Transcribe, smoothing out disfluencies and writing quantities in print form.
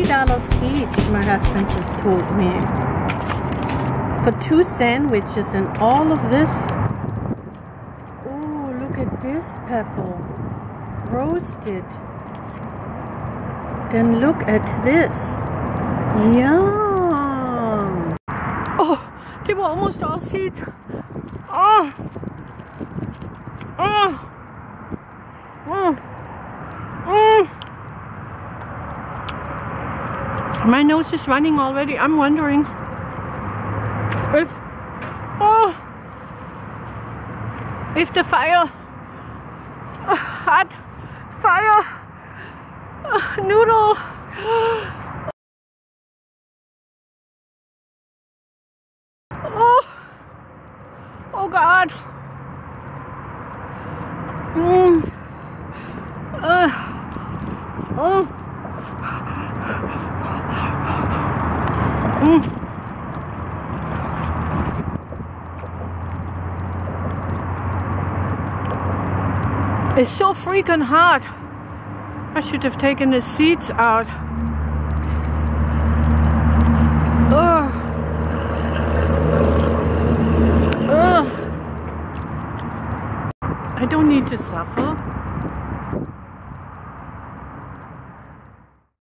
$3 each, my husband just told me. For 2 sandwiches and all of this. Oh, look at this pepper. Roasted. Then look at this. Yum. Oh, they were almost all seed. Oh. Oh. Oh. Mm. My nose is running already. I'm wondering if, if the fire, hot fire, noodle. Oh God. It's so freaking hot. I should have taken the seeds out. I don't need to suffer.